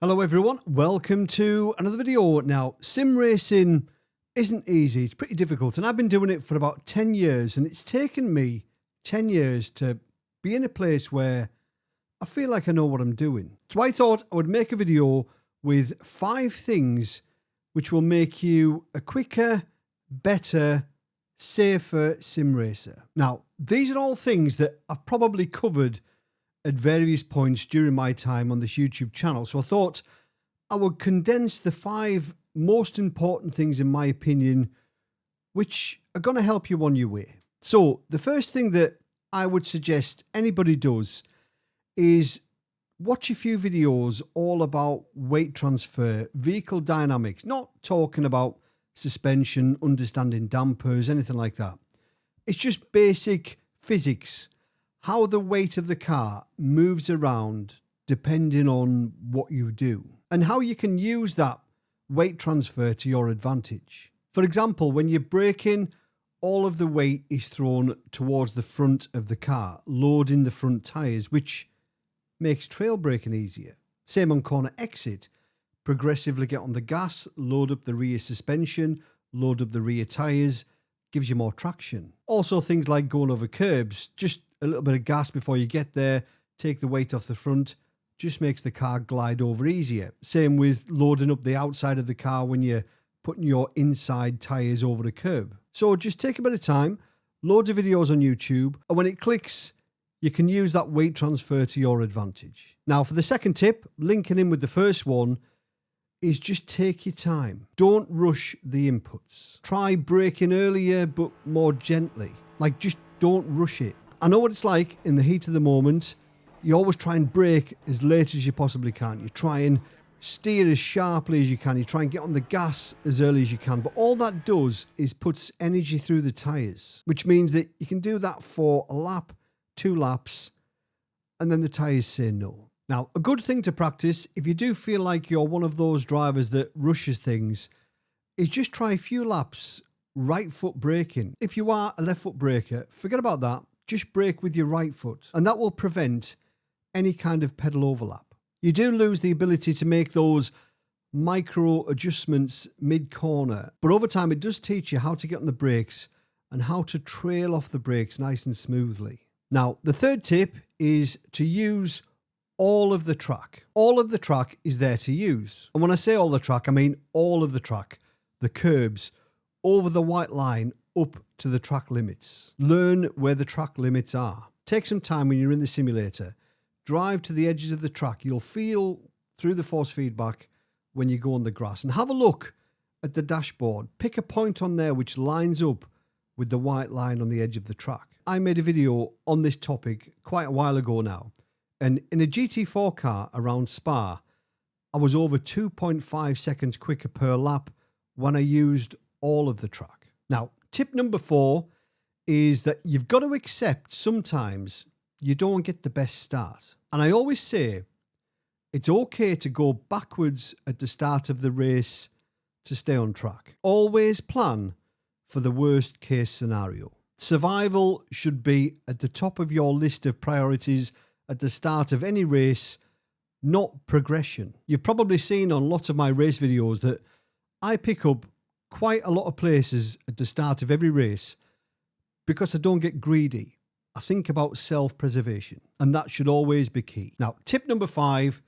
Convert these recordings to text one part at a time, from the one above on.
Hello everyone, welcome to another video. Now, sim racing isn't easy, it's pretty difficult, and I've been doing it for about 10 years, and it's taken me 10 years to be in a place where I feel like I know what I'm doing. So I thought I would make a video with 5 things which will make you a quicker, better, safer sim racer. Now, these are all things that I've probably covered at various points during my time on this YouTube channel. So I thought I would condense the 5 most important things, in my opinion, which are going to help you on your way. So the first thing that I would suggest anybody does is watch a few videos all about weight transfer, vehicle dynamics, not talking about suspension, understanding dampers, anything like that. It's just basic physics, how the weight of the car moves around depending on what you do, and how you can use that weight transfer to your advantage. For example, when you're braking, all of the weight is thrown towards the front of the car, loading the front tyres, which makes trail braking easier. Same on corner exit, progressively get on the gas, load up the rear suspension, load up the rear tyres, gives you more traction. Also things like going over curbs, just a little bit of gas before you get there, take the weight off the front, just makes the car glide over easier. Same with loading up the outside of the car when you're putting your inside tyres over the curb. So just take a bit of time, loads of videos on YouTube, and when it clicks, you can use that weight transfer to your advantage. Now for the second tip, linking in with the first one, is just take your time. Don't rush the inputs. Try braking earlier, but more gently. Like, just don't rush it. I know what it's like in the heat of the moment. You always try and brake as late as you possibly can. You try and steer as sharply as you can. You try and get on the gas as early as you can. But all that does is puts energy through the tyres, which means that you can do that for a lap, 2 laps, and then the tyres say no. Now, a good thing to practice, if you do feel like you're one of those drivers that rushes things, is just try a few laps right foot braking. If you are a left foot braker, forget about that. Just brake with your right foot, and that will prevent any kind of pedal overlap. You do lose the ability to make those micro adjustments mid-corner, but over time it does teach you how to get on the brakes and how to trail off the brakes nice and smoothly. Now, the third tip is to use all of the track. All of the track is there to use. And when I say all the track, I mean all of the track, the curbs, over the white line, up to the track limits. Learn where the track limits are. Take some time when you're in the simulator. Drive to the edges of the track. You'll feel through the force feedback when you go on the grass. And have a look at the dashboard. Pick a point on there which lines up with the white line on the edge of the track. I made a video on this topic quite a while ago now. And in a GT4 car around Spa, I was over 2.5 seconds quicker per lap when I used all of the track. Now, tip number 4 is that you've got to accept sometimes you don't get the best start. And I always say it's okay to go backwards at the start of the race to stay on track. Always plan for the worst case scenario. Survival should be at the top of your list of priorities at the start of any race, not progression. You've probably seen on lots of my race videos that I pick up quite a lot of places at the start of every race because I don't get greedy. I think about self-preservation, and that should always be key. Now, tip number 5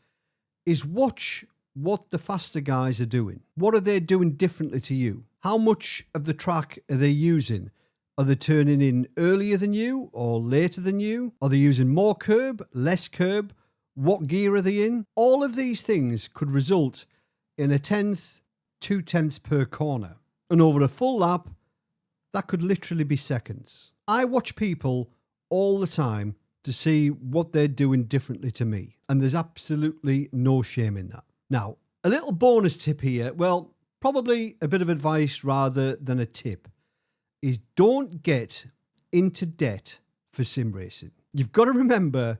is watch what the faster guys are doing. What are they doing differently to you? How much of the track are they using? Are they turning in earlier than you or later than you? Are they using more curb, less curb? What gear are they in? All of these things could result in a 1/10, 2/10 per corner. And over a full lap, that could literally be seconds. I watch people all the time to see what they're doing differently to me. And there's absolutely no shame in that. Now, a little bonus tip here, well, probably a bit of advice rather than a tip, is don't get into debt for sim racing. You've got to remember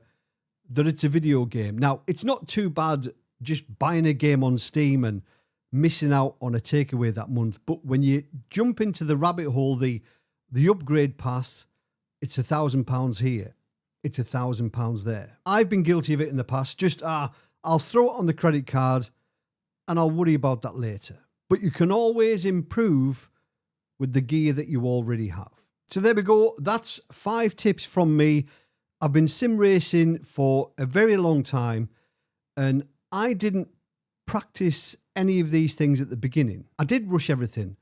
that it's a video game. Now, it's not too bad just buying a game on Steam and missing out on a takeaway that month. But when you jump into the rabbit hole, the upgrade path, it's £1,000 here. It's £1,000 there. I've been guilty of it in the past. Just, I'll throw it on the credit card and I'll worry about that later. But you can always improve with the gear that you already have. So there we go. That's 5 tips from me. I've been sim racing for a very long time and I didn't practice any of these things at the beginning. I did rush everything.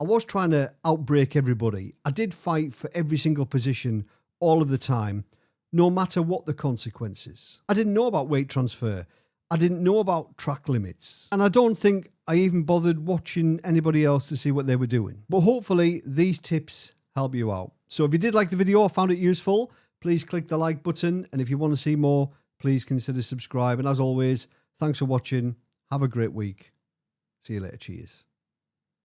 I was trying to outbrake everybody. I did fight for every single position all of the time, no matter what the consequences. I didn't know about weight transfer. I didn't know about track limits. And I don't think I even bothered watching anybody else to see what they were doing. But hopefully these tips help you out. So if you did like the video or found it useful, please click the like button. And if you want to see more, please consider subscribe. And as always, thanks for watching. Have a great week. See you later. Cheers.